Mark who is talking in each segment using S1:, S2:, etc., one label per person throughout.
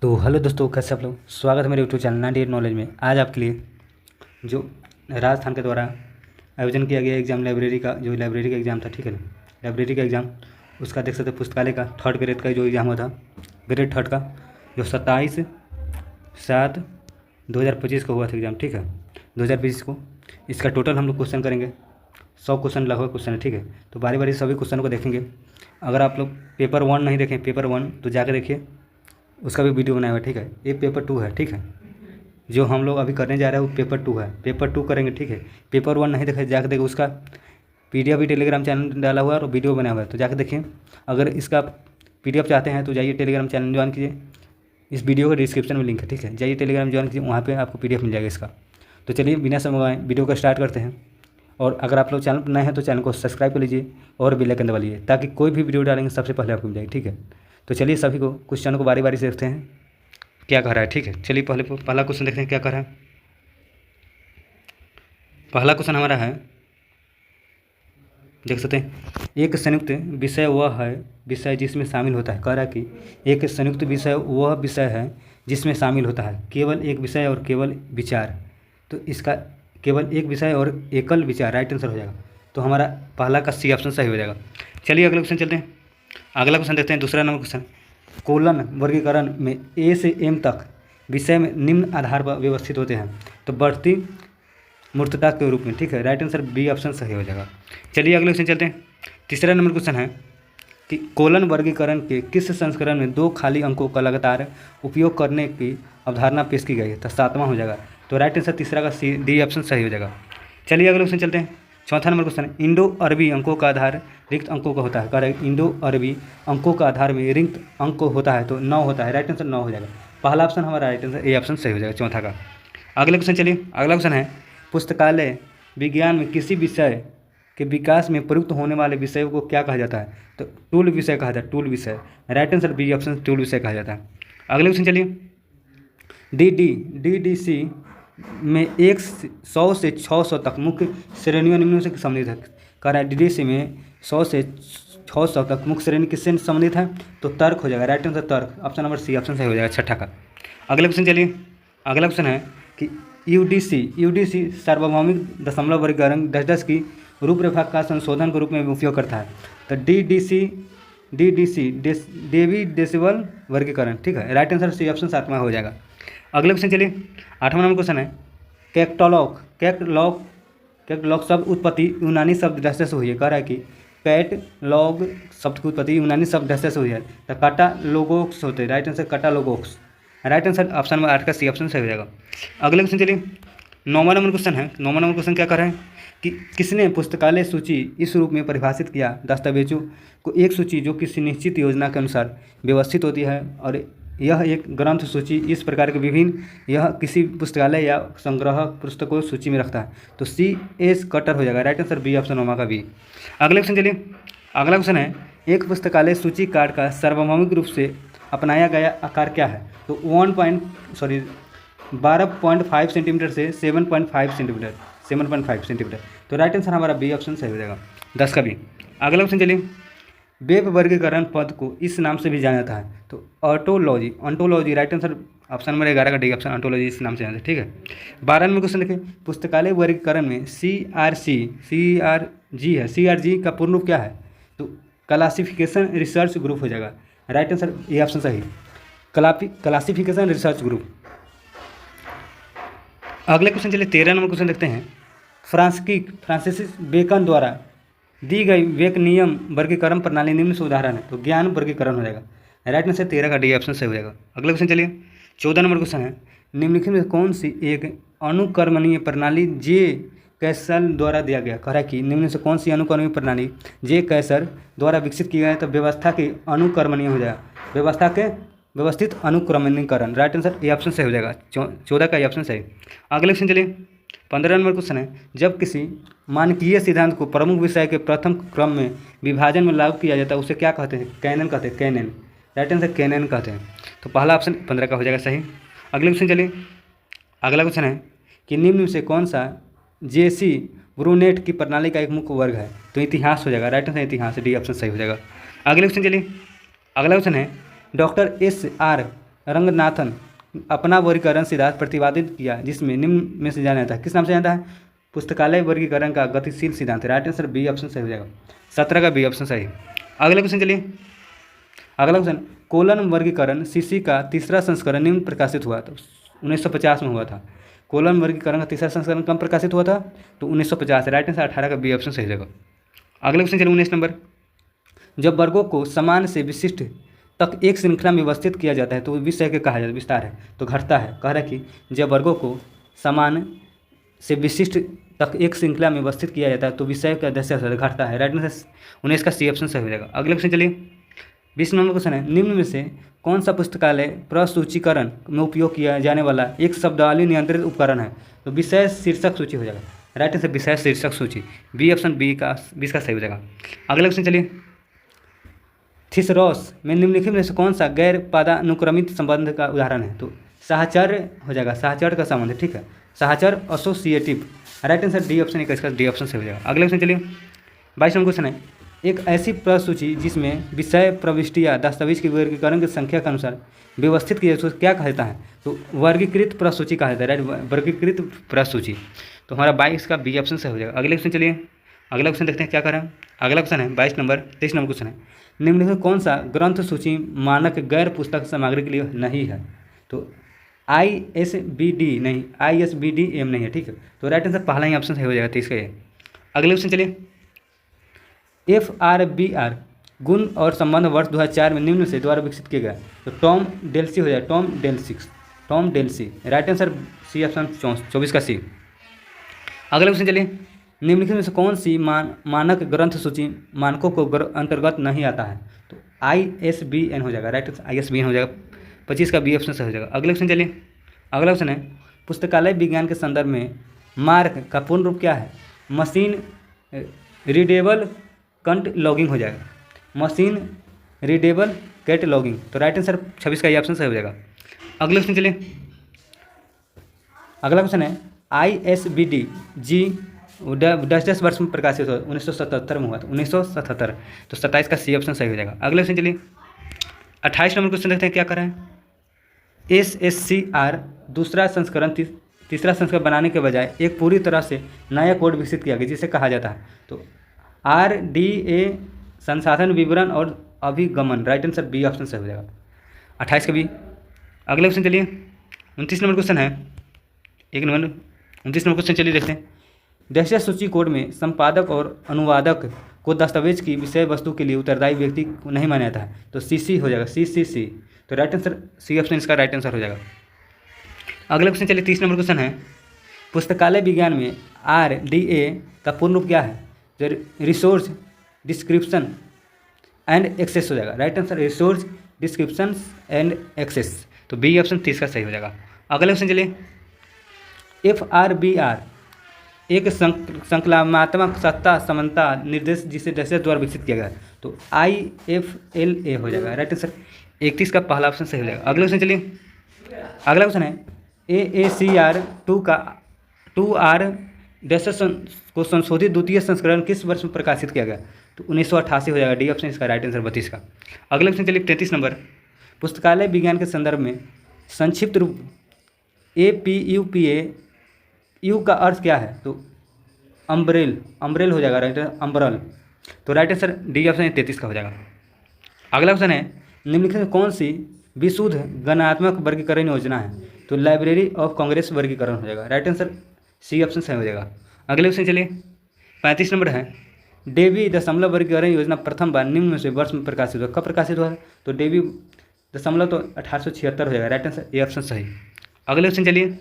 S1: तो हेलो दोस्तों, कैसे आप लोग। स्वागत है मेरे यूट्यूब चैनल 98 नॉलेज में। आज आपके लिए जो राजस्थान के द्वारा आयोजन किया गया एग्ज़ाम लाइब्रेरी का एग्ज़ाम था, ठीक है ना। लाइब्रेरी का एग्ज़ाम उसका देख सकते हैं, पुस्तकालय का थर्ड ग्रेड का जो एग्ज़ाम हुआ था, ग्रेड थर्ड का, जो 27/7/2025 को हुआ था एग्ज़ाम, ठीक है, 2025 को। इसका टोटल हम लोग क्वेश्चन करेंगे, 100 क्वेश्चन लगभग क्वेश्चन है, ठीक है। तो बारी बारी सभी क्वेश्चन को देखेंगे। अगर आप लोग पेपर 1 नहीं देखें, पेपर 1 तो जाकर देखिए, उसका भी वीडियो बनाया हुआ है, ठीक है। ये पेपर 2 है, ठीक है। जो हम लोग अभी करने जा रहे हैं वो पेपर 2 है, पेपर 2 करेंगे, ठीक है। पेपर 1 नहीं देखा जाकर देखिए, उसका पीडीएफ भी टेलीग्राम चैनल डाला हुआ है और वीडियो बना हुआ है, तो जाकर देखिए। अगर इसका पीडीएफ चाहते हैं तो जाइए टेलीग्राम चैनल ज्वाइन कीजिए, इस वीडियो का डिस्क्रिप्शन में लिंक है, ठीक है। जाइए टेलीग्राम ज्वाइन कीजिए, वहाँ पर आपको पीडीएफ मिल जाएगा इसका। तो चलिए बिना समय गवाए वीडियो को स्टार्ट करते हैं। और अगर आप लोग चैनल पर नए हैं तो चैनल को सब्सक्राइब कर लीजिए और बेल आइकन दबा लीजिए, ताकि कोई भी वीडियो डालेंगे सबसे पहले आपको मिल जाए, ठीक है। तो चलिए सभी को क्वेश्चन को बारी बारी से देखते हैं क्या कह रहा है, ठीक है। चलिए पहला क्वेश्चन देखते हैं क्या कह रहा है। पहला क्वेश्चन हमारा है, देख सकते हैं, एक संयुक्त विषय वह है विषय जिसमें शामिल होता है। कह रहा है कि एक संयुक्त विषय वह विषय है जिसमें शामिल होता है केवल एक विषय और केवल विचार। तो इसका केवल एक विषय और एकल विचार राइट आंसर हो जाएगा। तो हमारा पहला का सी ऑप्शन सही हो जाएगा। चलिए अगले क्वेश्चन चलते हैं। अगला क्वेश्चन देखते हैं, दूसरा नंबर क्वेश्चन। कोलन वर्गीकरण में ए से एम तक विषय में निम्न आधार पर व्यवस्थित होते हैं। तो बढ़ती मूर्तता के रूप में, ठीक है। राइट आंसर बी ऑप्शन सही हो जाएगा। चलिए अगले क्वेश्चन चलते हैं। तीसरा नंबर क्वेश्चन है कि कोलन वर्गीकरण के किस संस्करण में 2 खाली अंकों का लगातार उपयोग करने की अवधारणा पेश की गई है। तो 7वां हो जाएगा। तो राइट आंसर तीसरा का सी डी ऑप्शन सही हो जाएगा। चलिए अगले क्वेश्चन चलते हैं। चौथा नंबर क्वेश्चन है, इंडो अरबी अंकों का आधार रिक्त अंकों का होता है। कह रहा है इंडो अरबी अंकों का आधार में रिक्त अंक होता है, तो 9 होता है। राइट आंसर 9 हो जाएगा। पहला ऑप्शन हमारा राइट आंसर ए ऑप्शन सही हो जाएगा चौथा का। अगले क्वेश्चन चलिए, अगला क्वेश्चन है, पुस्तकालय विज्ञान में किसी विषय के विकास में प्रयुक्त होने वाले विषयों को क्या कहा जाता है। तो टूल विषय कहा जाता है, टूल विषय। Right answer B option tool विषय कहा जाता है। अगले क्वेश्चन चलिए, डीडीसी में 100 से 600 तक मुख्य श्रेणियों निम्न से सम्मिलित है। कह रहा है डीडीसी में 100 से 600 तक मुख्य श्रेणी किससे सम्मिलित है। तो तर्क हो जाएगा। राइट आंसर तर्क, ऑप्शन नंबर सी ऑप्शन सही हो जाएगा छठा का। अगला क्वेश्चन चलिए, अगला क्वेश्चन है कि यूडीसी सार्वभौमिक दशमलव वर्गीकरण 10-10 की रूपरेखा का संशोधन के रूप में उपयोग करता है। तो डीडीसी डेवी डेसिबल वर्गीकरण, ठीक है। राइट आंसर सी ऑप्शन 7वां हो जाएगा। अगले क्वेश्चन चलिए, 8वां नंबर क्वेश्चन है, कैटलॉग शब्द उत्पत्ति यूनानी शब्द डैश से हुई है। कह रहा है कि कैटलॉग शब्द की उत्पत्ति यूनानी शब्द डैश से हुई है। तो काटालोगोक्स होते हैं। राइट आंसर काटालोगोक्स। राइट आंसर ऑप्शन नंबर 8 का सी ऑप्शन सही हो जाएगा। अगले क्वेश्चन चलिए, 9वां नंबर क्वेश्चन है। 9वां नंबर क्वेश्चन क्या कर रहे हैं कि किसने पुस्तकालय सूची इस रूप में परिभाषित किया, दस्तावेजों को एक सूची जो किसी निश्चित योजना के अनुसार व्यवस्थित होती है, और यह एक ग्रंथ सूची इस प्रकार के विभिन्न, यह किसी पुस्तकालय या संग्रह पुस्तकों सूची में रखता है। तो सी एस कटर हो जाएगा। राइट आंसर बी ऑप्शन नौमा का बी। अगले क्वेश्चन चलिए, अगला क्वेश्चन है, एक पुस्तकालय सूची कार्ड का सार्वभौमिक रूप से अपनाया गया आकार क्या है। तो 12.5 सेंटीमीटर से 7.5 सेंटीमीटर। तो राइट आंसर हमारा बी ऑप्शन सही हो जाएगा 10 का बी। अगला क्वेश्चन चलिए, वेब वर्गीकरण पद को इस नाम से भी जाना जाता है। तो ontology. Right answer option number 11 का डी ऑप्शन ऑन्टोलॉजी इस नाम से जाना, ठीक है। 12 नंबर क्वेश्चन देखिए, पुस्तकालय वर्गीकरण में CRG है। CRG का पूर्ण रूप क्या है। तो क्लासिफिकेशन रिसर्च ग्रुप हो जाएगा। राइट आंसर ये ऑप्शन सही, क्लासिफिकेशन रिसर्च ग्रुप। अगले क्वेश्चन चलिए, 13 नंबर क्वेश्चन देखते हैं, फ्रांसिस बेकन द्वारा दी गई वेक नियम वर्गीकरण प्रणाली निम्न से उदाहरण है। तो ज्ञान वर्गीकरण हो जाएगा। राइट आंसर 13 का डी ऑप्शन सही हो जाएगा। अगले क्वेश्चन चलिए, 14 नंबर क्वेश्चन है, निम्नलिखित में कौन सी एक अनुकर्मणीय प्रणाली जे कैसल द्वारा दिया गया। कह रहा है कि निम्न से कौन सी अनुकर्मणीय प्रणाली जे कैसर द्वारा विकसित की गई। तो व्यवस्था के अनुकर्मणीय हो जाएगा, व्यवस्था के व्यवस्थित अनुक्रमणीकरण। राइट आंसर ए ऑप्शन सही हो जाएगा 14 का ए ऑप्शन सही। अगले क्वेश्चन चलिए, 15 नंबर क्वेश्चन है, जब किसी मानकीय सिद्धांत को प्रमुख विषय के प्रथम क्रम में विभाजन में लागू किया जाता है उसे क्या कहते हैं। कैनन कहते हैं, कैनन। राइट आंसर कैनन कहते हैं। तो पहला ऑप्शन 15 का हो जाएगा सही। अगले क्वेश्चन चलिए, अगला क्वेश्चन है कि निम्न में से कौन सा जेसी ब्रूनेट की प्रणाली का एक मुख्य वर्ग है। तो इतिहास हो जाएगा। राइट आंसर इतिहास, डी ऑप्शन सही हो जाएगा। अगले क्वेश्चन चलिए, अगला क्वेश्चन है, डॉक्टर SR रंगनाथन अपना वर्गीकरण सिद्धांत प्रतिपादित किया, जिसमें निम्न में से जाना जाता है, किस नाम से जाता है? पुस्तकालय वर्गीकरण का गतिशील सिद्धांत। राइट आंसर बी ऑप्शन सही हो जाएगा, 17 का बी ऑप्शन सही। अगला क्वेश्चन चलिए, अगला क्वेश्चन, कोलन वर्गीकरण सीसी का तीसरा संस्करण निम्न प्रकाशित हुआ, तो 1950 में हुआ था। कोलन वर्गीकरण का तीसरा संस्करण कब प्रकाशित हुआ था? तो 1950। राइट आंसर 18 का बी ऑप्शन सही हो जाएगा। अगला क्वेश्चन चलिए 19 नंबर, जब वर्गों को समान से विशिष्ट तक एक श्रृंखला में व्यवस्थित किया जाता है तो विषय के कहा जाता है, विस्तार है, तो घटता है। कह रहा है कि जब वर्गों को समान से विशिष्ट तक एक श्रृंखला में व्यवस्थित किया जाता है तो विषय का दशा घटता है। राइट आंसर 19 का सी ऑप्शन सही हो जाएगा। अगले क्वेश्चन चलिए 20 नंबर क्वेश्चन है, निम्न में से कौन सा पुस्तकालय प्रसूचीकरण में उपयोग किया जाने वाला एक शब्दावली नियंत्रित उपकरण है? तो विषय शीर्षक सूची हो जाएगा। राइट आंसर विषय शीर्षक सूची, बी ऑप्शन बी का 20 का सही हो जाएगा। अगला क्वेश्चन चलिए, थिसरॉस में निम्नलिखित में से कौन सा गैर पदानुक्रमित संबंध का उदाहरण है? तो साहचर्य हो जाएगा, साहचर्य का संबंध, ठीक है, साहचर्य associative. Right answer D option इसका डी ऑप्शन सही हो जाएगा। अगले क्वेश्चन चलिए 22 नंबर क्वेश्चन है, एक ऐसी प्रसूची जिसमें विषय प्रविष्टियाँ दस्तावेज के वर्गीकरण की संख्या के अनुसार व्यवस्थित किया जाए क्या कहता है? तो वर्गीकृत प्रसूची कहा जाता है। राइट, वर्गीकृत प्रसूची, तो हमारा 22 का बी ऑप्शन सही हो जाएगा। अगले क्वेश्चन चलिए, अगला क्वेश्चन देखते हैं क्या करें। अगला क्वेश्चन है 22 नंबर 23 नंबर क्वेश्चन है, निम्नलिखित कौन सा ग्रंथ सूची मानक गैर पुस्तक सामग्री के लिए नहीं है? तो ISBD नहीं, ISBDM नहीं है, ठीक है, तो राइट आंसर पहला ही ऑप्शन सही हो जाएगा 23 का ये। अगले क्वेश्चन चलिए, FRBR गुण और संबंध वर्ष 2004 में निम्न से द्वारा विकसित किया गया, तो टॉम डेल्सी हो जाए, टॉम डेल्सी। राइट आंसर सी ऑप्शन 24 का सी। अगला क्वेश्चन चलिए, निम्नलिखित में से कौन सी मानक ग्रंथ सूची मानकों को अंतर्गत नहीं आता है? तो ISBN हो जाएगा। राइट आंसर ISBN हो जाएगा, 25 का बी ऑप्शन सही हो जाएगा। अगले क्वेश्चन चलिए, अगला क्वेश्चन है, पुस्तकालय विज्ञान के संदर्भ में मार्क का पूर्ण रूप क्या है? मशीन रीडेबल कंट लॉगिंग हो जाएगा, मशीन रीडेबल कैटलॉगिंग, तो राइट आंसर 26 का ये ऑप्शन सही हो जाएगा। अगले क्वेश्चन चलिए, अगला क्वेश्चन है, ISBD जी 10 वर्ष में प्रकाशित हुआ, 1977 में हुआ था, 1977, तो 27 का सी ऑप्शन सही हो जाएगा। अगले क्वेश्चन चलिए 28 नंबर क्वेश्चन देखते हैं क्या कर रहे हैं। SSCR दूसरा संस्करण तीसरा संस्करण बनाने के बजाय एक पूरी तरह से नया कोड विकसित किया गया जिसे कहा जाता है, तो RDA संसाधन विवरण और अभिगमन। राइट आंसर बी ऑप्शन सही हो जाएगा, 28 का बी। अगले क्वेश्चन चलिए 29 नंबर क्वेश्चन है, 29 नंबर क्वेश्चन चलिए देखते हैं, दस्ता सूची कोड में संपादक और अनुवादक को दस्तावेज की विषय वस्तु के लिए उत्तरदायी व्यक्ति को नहीं माना जाता है, तो CC हो जाएगा, CCC, तो राइट आंसर सी ऑप्शन इसका राइट आंसर हो जाएगा। अगला क्वेश्चन चलिए 30 नंबर क्वेश्चन है, पुस्तकालय विज्ञान में RDA का पूर्ण रूप क्या है? जो रिसोर्स डिस्क्रिप्शन एंड एक्सेस हो जाएगा। Right answer resource description and access, तो बी ऑप्शन 30 का सही हो जाएगा। अगला क्वेश्चन चलिए, FRBR एक संकलनात्मक सत्ता समानता निर्देश जिसे दस्ता द्वारा विकसित किया गया है, तो IFLA हो जाएगा। राइट आंसर 31 का पहला ऑप्शन सही हो जाएगा। अगले क्वेश्चन चलिए, अगला क्वेश्चन है, AACR 2R दस्ता को संशोधित द्वितीय संस्करण किस वर्ष में प्रकाशित किया गया? तो 1988 हो जाएगा, डी ऑप्शन इसका राइट आंसर 32 का। अगले क्वेश्चन चलिए 33 नंबर, पुस्तकालय विज्ञान के संदर्भ में संक्षिप्त रूप APUPA, यू का अर्थ क्या है? तो अम्ब्रेल हो जाएगा, राइट अम्ब्रल, तो राइट आंसर डी ऑप्शन 33 का हो जाएगा। अगला क्वेश्चन है, निम्नलिखित में कौन सी विशुद्ध गणनात्मक वर्गीकरण योजना है? तो लाइब्रेरी ऑफ कांग्रेस वर्गीकरण हो जाएगा। राइट आंसर सी ऑप्शन सही हो जाएगा। अगले क्वेश्चन चलिए 35 नंबर है, डेवी दशमलव वर्गीकरण योजना प्रथम बार निम्न में से वर्ष में प्रकाशित हुआ, कब प्रकाशित हुआ है? तो डेवी दशमलव तो 1876 हो जाएगा। राइट आंसर ए ऑप्शन सही। अगले क्वेश्चन चलिए,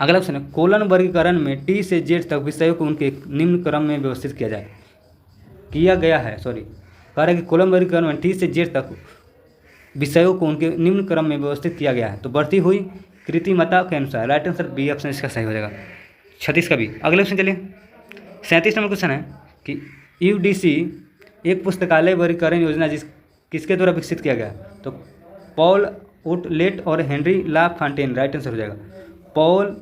S1: अगला क्वेश्चन है, कोलन वर्गीकरण में T से Z तक विषयों को उनके निम्न क्रम में व्यवस्थित किया गया है। कह रहा है कि कोलन वर्गीकरण में T से Z तक विषयों को उनके निम्न क्रम में व्यवस्थित किया गया है, तो बढ़ती हुई कृत्रिमता के अनुसार। राइट आंसर बी ऑप्शन इसका सही हो जाएगा, 36 का बी। अगले क्वेश्चन चलिए 37 नंबर क्वेश्चन है कि UDC एक पुस्तकालय वर्गीकरण योजना किसके द्वारा विकसित किया गया? तो पॉल ओटलेट और Henri La Fontaine. Right answer हो जाएगा पॉल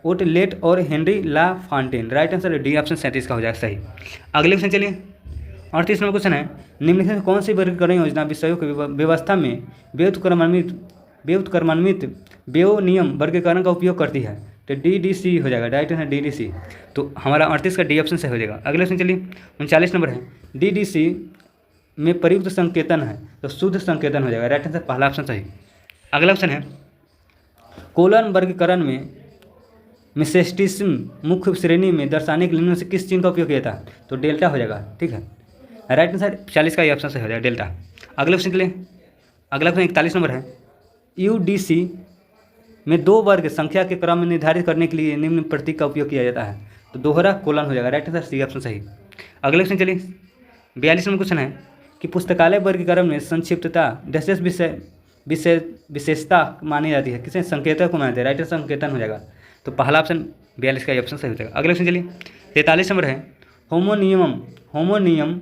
S1: ओटलेट और Henri La Fontaine. Right answer D option 37 का हो जाएगा सही। अगले क्वेश्चन चलिए 38 नंबर क्वेश्चन है, निम्नलिखित में कौन सी वर्गीकरण योजना विषयों की व्यवस्था में व्युत्क्रमान्वित नियम वर्गीकरण का उपयोग करती है? तो DDC हो जाएगा, राइट आंसर DDC। तो हमारा 38 का डी ऑप्शन से हो जाएगा। अगले क्वेश्चन चलिए, 39 नंबर है, DDC में प्रयुक्त संकेतन है, तो शुद्ध संकेतन हो जाएगा, राइट आंसर पहला ऑप्शन सही। अगला ऑप्शन है, कोलन वर्गीकरण में मिसेस्टिज्म मुख्य श्रेणी में दर्शाने के लिए निम्न में से किस चिन्ह का उपयोग किया था? तो डेल्टा हो जाएगा, ठीक है, राइट आंसर 40 का ये ऑप्शन से हो जाएगा, डेल्टा। अगले क्वेश्चन के लिए, अगला क्वेश्चन 41 नंबर है, UDC में दो वर्ग संख्या के क्रम में निर्धारित करने के लिए निम्न प्रतीक का उपयोग किया जाता है? तो दोहरा कोलन हो जाएगा, राइट आंसर सी ऑप्शन सही। अगले क्वेश्चन चलिए, 42 नंबर क्वेश्चन है कि पुस्तकालय वर्गीकरण में संक्षिप्तता विशेषता मानी जाती है, किसे? संकेतक को माना जाता है, राइट आंसर संकेतन हो जाएगा। तो पहला ऑप्शन 42 का ऑप्शन सही हो जाएगा। अगले क्वेश्चन चलिए, 43 नंबर है, होमोनियम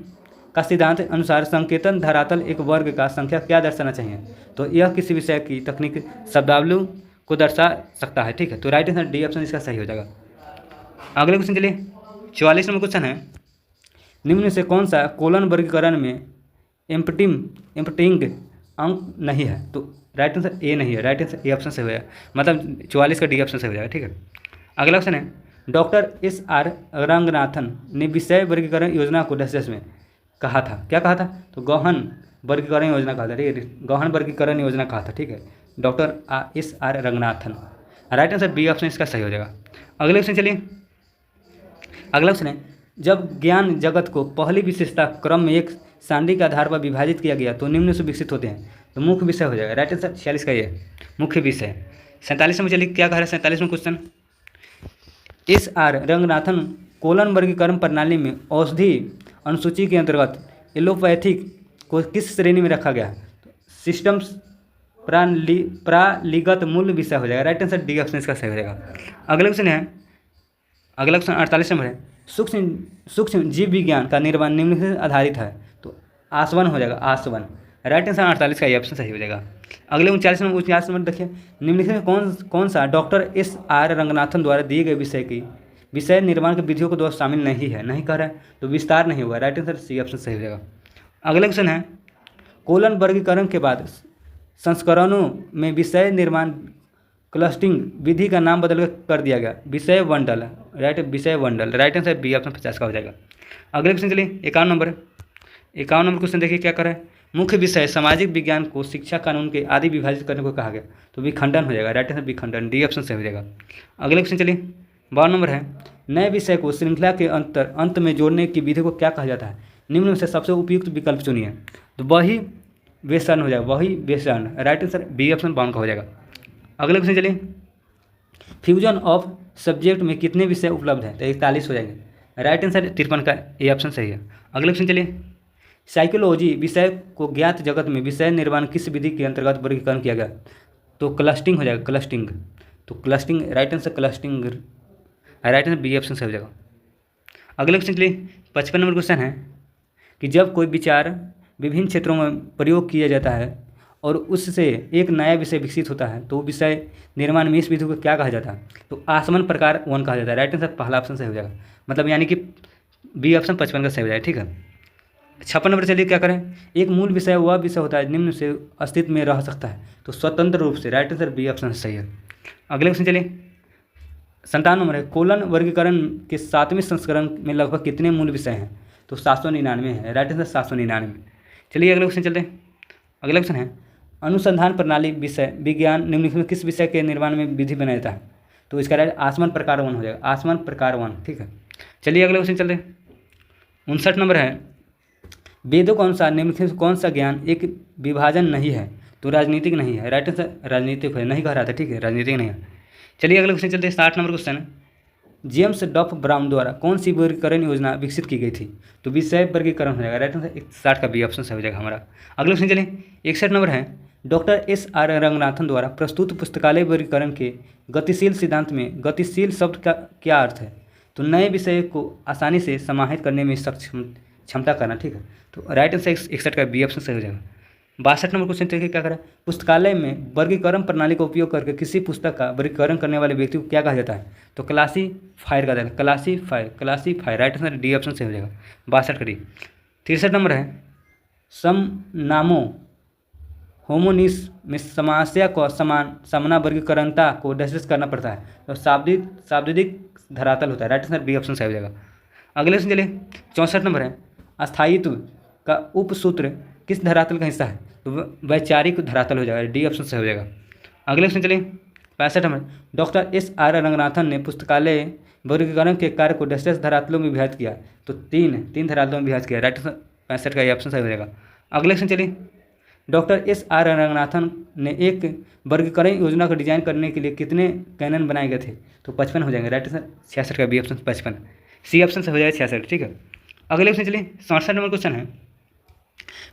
S1: का सिद्धांत अनुसार संकेतन धरातल एक वर्ग का संख्या क्या दर्शाना चाहिए? तो यह किसी विषय की तकनीक शब्दावली को दर्शा सकता है, ठीक है, तो राइट आंसर डी ऑप्शन इसका सही हो जाएगा। अगले क्वेश्चन चलिए, 44 नंबर क्वेश्चन है, निम्न से कौन सा कोलन वर्गीकरण में एम्पटिंग अंक नहीं है? तो राइट आंसर ए नहीं है, राइट आंसर ए ऑप्शन से हो जाएगा, मतलब 44 का डी ऑप्शन से हो जाएगा, ठीक है। अगला क्वेश्चन है, डॉक्टर SR रंगनाथन ने विषय वर्गीकरण योजना को डैश में कहा था, क्या कहा था? तो गहन वर्गीकरण योजना कहा था, ठीक है, गहन वर्गीकरण योजना कहा था, ठीक है, doctor SR Ranganathan, right answer B option इसका सही हो जाएगा। अगले क्वेश्चन चलिए, अगला क्वेश्चन है, जब ज्ञान जगत को पहली विशेषता क्रम में एक सांडी के आधार पर विभाजित किया गया तो निम्न से विकसित होते हैं? तो मुख्य विषय हो जाएगा, राइट आंसर 46 का ये मुख्य विषय। 47 में चलिए, क्या कह रहा है 47 में क्वेश्चन, SR रंगनाथन कोलन वर्गीकरण प्रणाली में औषधि अनुसूची के अंतर्गत एलोपैथिक को किस श्रेणी में रखा गया? तो सिस्टम्स प्रालिगत मूल विषय हो जाएगा, राइट आंसर डी ऑप्शन इसका सही हो जाएगा। अगला क्वेश्चन है, अगला क्वेश्चन 48 नंबर है, सूक्ष्म जीव विज्ञान का निर्माण निम्नलिखित आधारित है? तो आसवन हो जाएगा, आसवन, राइट आंसर 48 का ये ऑप्शन सही हो जाएगा। अगले 39 नंबर देखिए, निम्नलिखित में कौन सा डॉक्टर SR रंगनाथन द्वारा दिए गए विषय निर्माण की विधियों को द्वारा शामिल नहीं है? नहीं कह रहा है, तो विस्तार नहीं होगा, राइट आंसर सी ऑप्शन सही हो जाएगा। अगला क्वेश्चन है, कोलन वर्गीकरण के बाद संस्करणों में विषय निर्माण क्लस्टरिंग विधि का नाम बदल कर दिया गया, विषय bundle, right answer B option 50 का हो जाएगा। अगले क्वेश्चन चलिए, 51 नंबर क्वेश्चन देखिए क्या कर रहा है, मुख्य विषय सामाजिक विज्ञान को शिक्षा कानून के आदि विभाजित करने को कहा गया? तो विखंडन हो जाएगा, राइट आंसर विखंडन, डी ऑप्शन सही हो जाएगा। अगले क्वेश्चन चलिए, 52 नंबर है, नए विषय को श्रृंखला के अंत में जोड़ने की विधि को क्या कहा जाता है? निम्न में से सबसे उपयुक्त विकल्प चुनिए। तो वही वेसन हो जाएगा, वही वेसन, राइट आंसर बी ऑप्शन 52 का हो जाएगा। अगले क्वेश्चन चलिए, फ्यूजन ऑफ सब्जेक्ट में कितने विषय उपलब्ध हैं? तो 41 हो जाएंगे, राइट आंसर 53 का ए ऑप्शन सही है। अगले क्वेश्चन चलिए, साइकोलॉजी विषय को ज्ञात जगत में विषय निर्माण किस विधि के अंतर्गत वर्गीकरण किया गया? तो क्लस्टरिंग हो जाएगा, क्लस्टरिंग, तो clustering, right answer clustering, right answer B option सही हो जाएगा। अगले क्वेश्चन चलिए, 55 नंबर क्वेश्चन है कि जब कोई विचार विभिन्न क्षेत्रों में प्रयोग किया जाता है और उससे एक नया विषय विकसित होता है तो विषय निर्माण में इस विधि को क्या कहा जाता है? तो आसवन प्रकार 1 कहा जाता है, राइट आंसर पहला ऑप्शन सही हो जाएगा, मतलब यानी कि बी ऑप्शन 55 का सही हो जाएगा, ठीक है। 56 नंबर चलिए, क्या करें, एक मूल विषय वह विषय होता है निम्न से अस्तित्व में रह सकता है? तो स्वतंत्र रूप से, राइट आंसर बी ऑप्शन सही है। अगले क्वेश्चन चलिए, 57 नंबर है, कोलन वर्गीकरण के 7वें संस्करण में लगभग कितने मूल विषय हैं? तो 799 है, राइट आंसर 799। चलिए अगले क्वेश्चन चलते हैं। अगला क्वेश्चन है, अनुसंधान प्रणाली विषय विज्ञान निम्नलिखित में किस विषय के निर्माण में विधि बनाया जाता है? तो इसका राइट आसमान प्रकार 1 हो जाएगा, आसमान प्रकार 1, ठीक है। चलिए अगले क्वेश्चन चलते हैं। 59 नंबर है, वेदों के अनुसार निम्नलिखित में कौन सा ज्ञान एक विभाजन नहीं है? तो राजनीतिक नहीं है, राइट आंसर राजनीतिक है, नहीं कह रहा था, ठीक है, राजनीतिक नहीं है। चलिए अगले क्वेश्चन चलते हैं। 60 नंबर क्वेश्चन है, जेम्स डफ ब्राउन द्वारा कौन सी वर्गीकरण योजना विकसित की गई थी? तो विषय वर्गीकरण हो जाएगा, राइट आंसर 60 का बी ऑप्शन सही हो जाएगा हमारा। अगले क्वेश्चन चलिए, 61 नंबर है, डॉक्टर SR रंगनाथन द्वारा प्रस्तुत पुस्तकालय वर्गीकरण के गतिशील सिद्धांत में गतिशील शब्द का क्या अर्थ है? तो नए विषय को आसानी से समाहित करने में सक्षम क्षमता करना, ठीक है, तो राइट आंसर 61 का बी ऑप्शन सही हो जाएगा। 62 नंबर क्वेश्चन देखिए क्या करें, पुस्तकालय में वर्गीकरण प्रणाली का उपयोग करके किसी पुस्तक का वर्गीकरण करने वाले व्यक्ति को क्या कहा जाता है? तो क्लासीफायर का जाएगा, classifier, right answer D option सही हो जाएगा, 62 का डी। 63 नंबर है समनामो होमोनिस में समास्या को सामना वर्गीकरणता को डिस्कस करना पड़ता है। तो शाब्दिक धरातल होता है। राइट आंसर बी ऑप्शन सही हो जाएगा। अगले क्वेश्चन चलिए 64 नंबर है अस्थायित्व का उपसूत्र किस धरातल का हिस्सा है? तो वैचारिक धरातल हो जाएगा। डी ऑप्शन सही हो जाएगा। अगले क्वेश्चन चलिए 65 नंबर डॉक्टर एस.आर. रंगनाथन ने पुस्तकालय वर्गीकरण के कार्य को 10 धरातलों में विभाजित किया। तो तीन धरातलों में विभाजित किया। राइट आंसर 65 का ये ऑप्शन सही हो जाएगा। अगले क्वेश्चन चलिए डॉक्टर एस.आर. रंगनाथन ने एक वर्गीकरण योजना को डिजाइन करने के लिए कितने कैनन बनाए गए थे? तो 55 हो जाएंगे। राइट आंसर 66 का बी ऑप्शन 55। सी ऑप्शन से हो जाएगा 66। ठीक है। अगले क्वेश्चन चलिए 67 नंबर क्वेश्चन है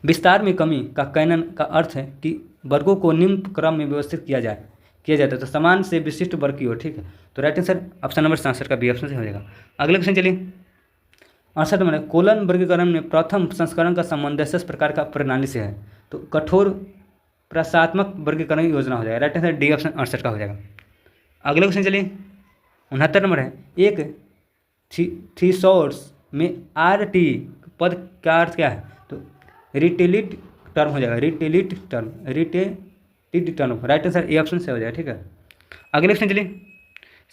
S1: विस्तार में कमी का कैनन का अर्थ है कि वर्गों को निम्न क्रम में व्यवस्थित किया जाता है। तो समान से विशिष्ट वर्ग की ओर। ठीक है। तो राइट आंसर ऑप्शन नंबर 67 का बी ऑप्शन से हो जाएगा। अगले क्वेश्चन चलिए 68 नंबर कोलन वर्गीकरण में प्रथम संस्करण का संबंध इस प्रकार का प्रणाली से है। तो कठोर प्रसात्मक वर्गीकरण योजना हो जाएगा। राइट आंसर डी ऑप्शन 68 का हो जाएगा। अगले क्वेश्चन चलिए 69 नंबर है एक थीसॉर्स में RT पद का अर्थ क्या है? तो रिटेलिट टर्म हो जाएगा। रिटेलिट term. Right answer A option से हो जाएगा। ठीक है। अगले क्वेश्चन चलिए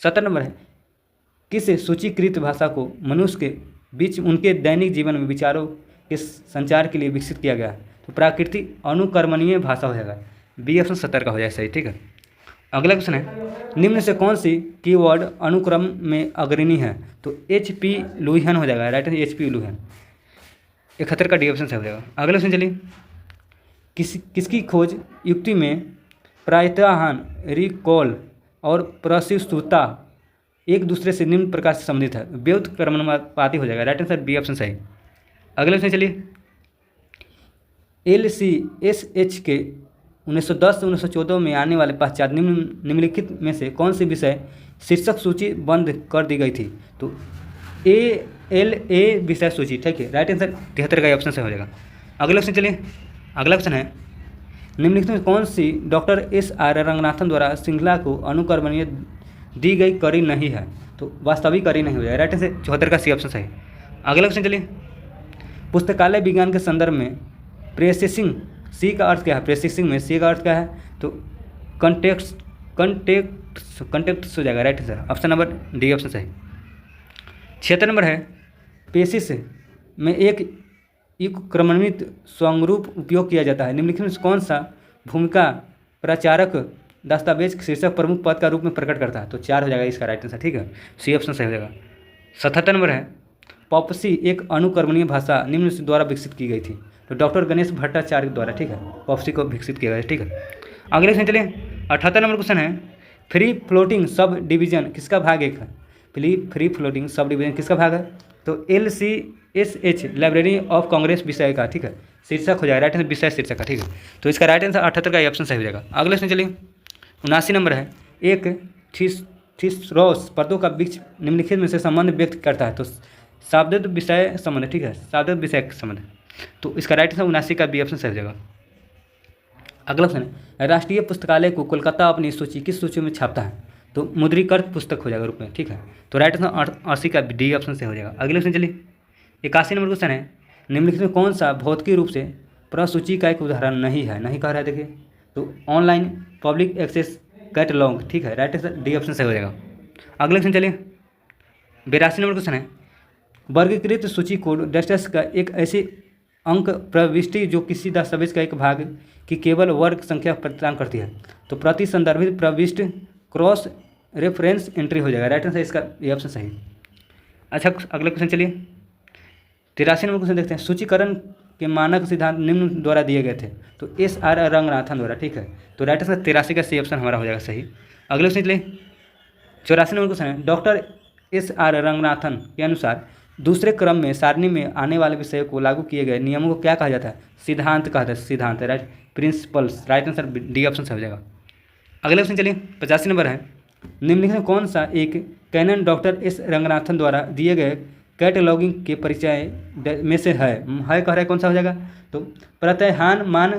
S1: 70 नंबर है किस सूचीकृत भाषा को मनुष्य के बीच उनके दैनिक जीवन में विचारों के संचार के लिए विकसित किया गया है? तो प्राकृतिक अनुकर्मणीय भाषा हो जाएगा। बी ऑप्शन 70 का हो जाएगा सही। ठीक है। अगला क्वेश्चन है निम्न से कौन सी कीवर्ड अनुक्रम में अग्रणी है? तो HP लुहियन हो जाएगा। राइट आंसर HP लुहियन 71 का डी ऑप्शन से हो जाएगा। अगले क्वेश्चन चलिए किसकी खोज युक्ति में प्रायत्ताहान रिकॉल और प्रशिक्षुता एक दूसरे से निम्न प्रकार से संबंधित है? व्युत्क्रमणवादी हो जाएगा। राइट आंसर बी ऑप्शन सही। अगले क्वेश्चन चलिए LCSH के 1910-1914 में आने वाले पश्चात निम्नलिखित में से कौन सी विषय शीर्षक सूची बंद कर दी गई थी? तो ALA विषय सूची। ठीक है। राइट आंसर 73 का ऑप्शन से हो जाएगा। अगला क्वेश्चन चलिए अगला क्वेश्चन है निम्नलिखित में कौन सी डॉक्टर एस.आर. रंगनाथन द्वारा श्रृंखला को अनुकरणीय दी गई कड़ी नहीं है? तो वास्तविक कड़ी नहीं हो जाएगा। राइट आंसर 74 का सी ऑप्शन सही। अगला क्वेश्चन चलिए पुस्तकालय विज्ञान के संदर्भ में प्रोसेसिंग सी का अर्थ क्या है? प्रोसेसिंग में सी का अर्थ क्या है? तो कंटेक्ट हो जाएगा। Right answer option number D option सही। 76 नंबर है पेसिस में एक क्रमणित स्वरूप उपयोग किया जाता है। निम्नलिखित में कौन सा भूमिका प्रचारक दस्तावेज शीर्षक प्रमुख पद का रूप में प्रकट करता है? तो 4 हो जाएगा इसका राइट आंसर। ठीक है। सी ऑप्शन सही हो जाएगा। 77 नंबर है पॉपसी एक अनुकरणीय भाषा निम्न से द्वारा विकसित की गई थी? तो डॉक्टर गणेश भट्टाचार्य द्वारा। ठीक है। पॉपसी को विकसित किया गया। ठीक है। अगले क्वेश्चन चलिए 78 नंबर क्वेश्चन है फ्री फ्लोटिंग सब डिवीजन किसका भाग एक है? फ्री फ्लोटिंग सब डिवीजन किसका भाग है? तो LCSH लाइब्रेरी ऑफ कांग्रेस विषय का। ठीक है। शीर्षक हो जाएगा। राइट आंसर विषय शीर्षक का। ठीक है। तो इसका राइट आंसर 78 का ऑप्शन सही हो जाएगा। अगले क्वेश्चन चलिए 79 नंबर है एक थीसॉरस पदों का वृक्ष निम्नलिखित में से संबंध व्यक्त करता है? तो शाब्दिक विषय संबंध। ठीक है। शाब्दिक विषय संबंध। तो इसका राइट आंसर 79 का बी ऑप्शन सही हो जाएगा। अगला क्वेश्चन है राष्ट्रीय पुस्तकालय को कोलकाता अपनी सूची किस सूची में छापता है? तो मुद्रीकृत पुस्तक हो जाएगा रूप में। ठीक है। तो राइट आंसर 80 का डी ऑप्शन से हो जाएगा। अगले क्वेश्चन चलिए 81 नंबर क्वेश्चन है निम्नलिखित में कौन सा भौतिक रूप से प्रसूची का एक उदाहरण नहीं है? नहीं कह रहा है देखिए। तो ऑनलाइन पब्लिक एक्सेस कैटलॉग। ठीक है। राइट आंसर डी ऑप्शन से हो जाएगा। अगले क्वेश्चन चलिए 82 नंबर क्वेश्चन है वर्गीकृत सूची कोड डेस्टस का एक ऐसी अंक प्रविष्टि जो किसी दस्तावेज का एक भाग की केवल वर्ग संख्या प्रदान करती है? तो प्रति संदर्भित प्रविष्टि क्रॉस रेफरेंस एंट्री हो जाएगा। राइट आंसर इसका ये ऑप्शन सही। अच्छा अगले क्वेश्चन चलिए 83 नंबर क्वेश्चन देखते हैं सूचीकरण के मानक सिद्धांत निम्न द्वारा दिए गए थे? तो एस.आर. रंगनाथन द्वारा। ठीक है। तो राइट आंसर 83 का सी ऑप्शन हमारा हो जाएगा सही। अगले क्वेश्चन चलिए 84 नंबर क्वेश्चन है डॉक्टर एस.आर. रंगनाथन के अनुसार दूसरे क्रम में सारणी में आने वाले विषय को लागू किए गए नियमों को क्या कहा जाता है? सिद्धांत कहा जाता है। सिद्धांत। Right principles. Right answer D option से हो जाएगा। अगले क्वेश्चन चलिए 85 नंबर है निम्नलिखित में कौन सा एक कैनन डॉक्टर एस रंगनाथन द्वारा दिए गए कैटलॉगिंग के परिचय में से है कह रहा है? कौन सा हो जाएगा? तो प्रत्यहान मान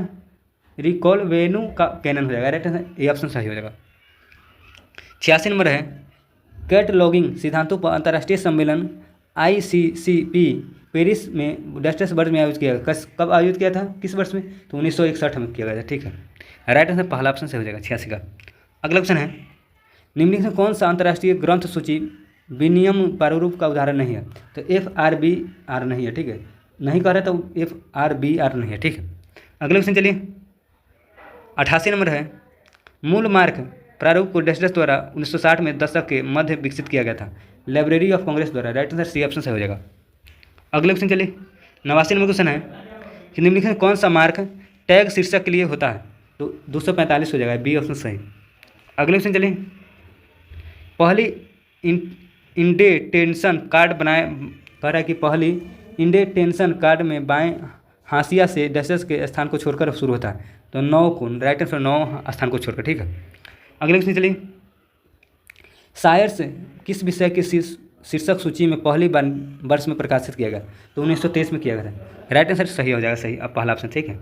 S1: रिकॉल वेन्यू का कैनन हो जाएगा। राइट आंसर ए ऑप्शन सही हो जाएगा। 86 नंबर है कैटलॉगिंग सिद्धांतों पर अंतर्राष्ट्रीय सम्मेलन ICCP पेरिस में डस्टर्स वर्ष में आयोजित किया गया। कब आयोजित किया था, किस वर्ष में? तो 1961 में किया गया था। ठीक है, राइट आंसर पहला ऑप्शन से हो जाएगा 86 का। अगला क्वेश्चन है, निम्नलिखित में कौन सा अंतर्राष्ट्रीय ग्रंथ सूची विनियम प्रारूप का उदाहरण नहीं है? तो FRBR नहीं है। ठीक है, नहीं कह रहे तो FRBR नहीं है। ठीक है, अगले क्वेश्चन चलिए 88 नंबर है, मूल मार्क प्रारूप को डस्टर्स द्वारा 1960 में दशक के मध्य विकसित किया गया था। लाइब्रेरी ऑफ कांग्रेस द्वारा। राइट आंसर सी ऑप्शन से हो जाएगा। अगले क्वेश्चन चलिए 89 नंबर क्वेश्चन है कि निम्नलिखित में कौन सा मार्क टैग शीर्षक के लिए होता है? तो 245 हो जाएगा, बी ऑप्शन सही। अगले क्वेश्चन चलिए, पहली इंडेंटेशन कार्ड बनाए, कह रहा है कि पहली इंडेंटेशन कार्ड में बाएं हाशिया से डस्टर्स के स्थान को छोड़कर शुरू होता है। तो 9 को, राइट आंसर 9 स्थान को छोड़कर। ठीक है, अगले क्वेश्चन चलिए, शायर्स किस विषय के शीर्षक सूची में पहली बार वर्ष में प्रकाशित किया गया? तो 1923 में किया गया था। राइट आंसर सही हो जाएगा, सही अब पहला ऑप्शन। ठीक है,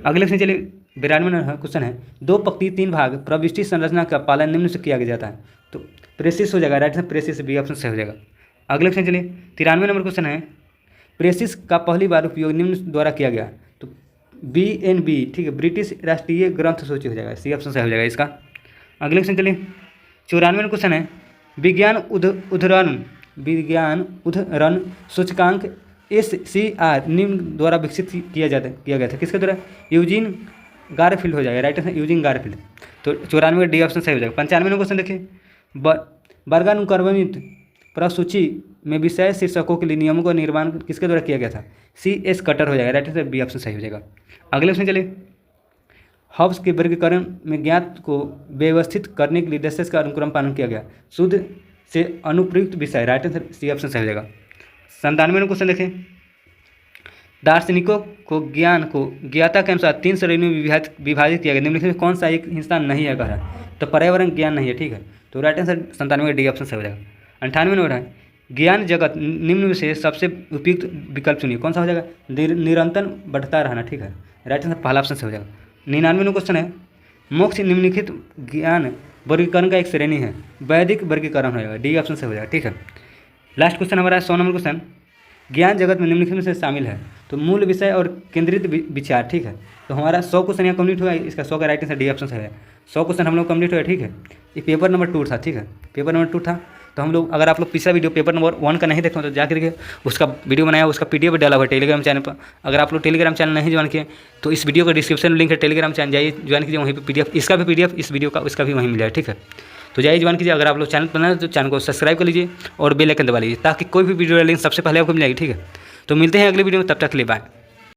S1: अगले क्वेश्चन चलिए 92 नंबर क्वेश्चन है, 2 पंक्ति 3 भाग प्रविष्टि संरचना का पालन निम्न से किया जाता है। तो प्रेसिस हो जाएगा। Right answer precis, B option सही हो जाएगा। अगले क्वेश्चन चलिए 93 नंबर क्वेश्चन है, प्रेसिस का पहली बार उपयोग निम्न द्वारा किया गया। तो BNB, ठीक है, ब्रिटिश राष्ट्रीय ग्रंथ सूची हो जाएगा, सी ऑप्शन सही हो जाएगा इसका। अगले क्वेश्चन चलिए 94 क्वेश्शन है, विज्ञान उद्धरण सूचकांक SCR निम्न द्वारा विकसित किया गया था। किसके द्वारा? यूजीन गारफील्ड हो जाएगा। Right answer Eugene Garfield. तो 94 डी ऑप्शन सही हो जाएगा। 95 क्वेश्चन देखिए, वर्गानुक्रमित प्रसूची में विषय शीर्षकों के लिए नियमों का निर्माण किसके द्वारा किया गया था? CS कटर हो जाएगा। राइट आंसर बी ऑप्शन सही हो जाएगा। अगले क्वेश्चन चलिए, हब्स के वर्गीकरण में ज्ञात को व्यवस्थित करने के लिए डस्टर्स का अनुक्रम पालन किया गया। शुद्ध से अनुप्रयुक्त विषय। राइट आंसर सी ऑप्शन सही हो जाएगा। 97 क्वेश्चन देखें, दार्शनिकों को ज्ञान को ज्ञाता के अनुसार 3 श्रेणियों में विभाजित किया गया। निम्नलिखित में कौन सा एक हिस्सा नहीं है? कह रहा है तो पर्यावरण ज्ञान नहीं है। ठीक है, तो राइट आंसर 97 डी ऑप्शन सही हो जाएगा। 98 नंबर है, ज्ञान जगत निम्न में से सबसे उपयुक्त विकल्प चुनिए। कौन सा हो जाएगा? निरंतर बढ़ता रहना। ठीक है, राइट आंसर पहला ऑप्शन से हो जाएगा। 99 क्वेश्चन है, मोक्ष निम्नलिखित ज्ञान वर्गीकरण का एक श्रेणी है। वैदिक वर्गीकरण हो जाएगा, डी ऑप्शन से हो जाएगा। ठीक है, लास्ट क्वेश्चन हमारा 100 नंबर क्वेश्चन, ज्ञान जगत में निम्नलिखित में से शामिल है। तो मूल विषय और केंद्रित विचार। ठीक है, तो हमारा 100 क्वेश्चन यहाँ कंप्लीट हुआ है। इसका 100 का राइट आंसर डी ऑप्शन से है। 100 क्वेश्चन हम लोग कंप्लीट हुआ। ठीक है, ये पेपर नंबर 2 था। ठीक है, पेपर नंबर 2 था। तो हम लोग, अगर आप लोग पिछला वीडियो पेपर नंबर 1 का नहीं देखते तो जाकर के उसका वीडियो बनाया, उसका PDF डाला हुआ है टेलीग्राम चैनल पर। अगर आप लोग टेलीग्राम चैनल नहीं ज्वाइन किए तो इस वीडियो का डिस्क्रिप्शन में लिंक है, टेलीग्राम चैनल जाइए, ज्वाइन कीजिए। वहीं पर PDF, इसका भी PDF, इस वीडियो का उसका भी वहीं मिल जाए। ठीक है, तो जाइए ज्वाइन कीजिए। अगर आप लोग चैनल पर नए हैं तो चैनल को सब्सक्राइब कर लीजिए और बेल आइकन दबा लीजिए ताकि कोई भी वीडियो लिंक सबसे पहले आपको मिल जाएगी। ठीक है, तो मिलते हैं अगले वीडियो में, तब तक के लिए बाय।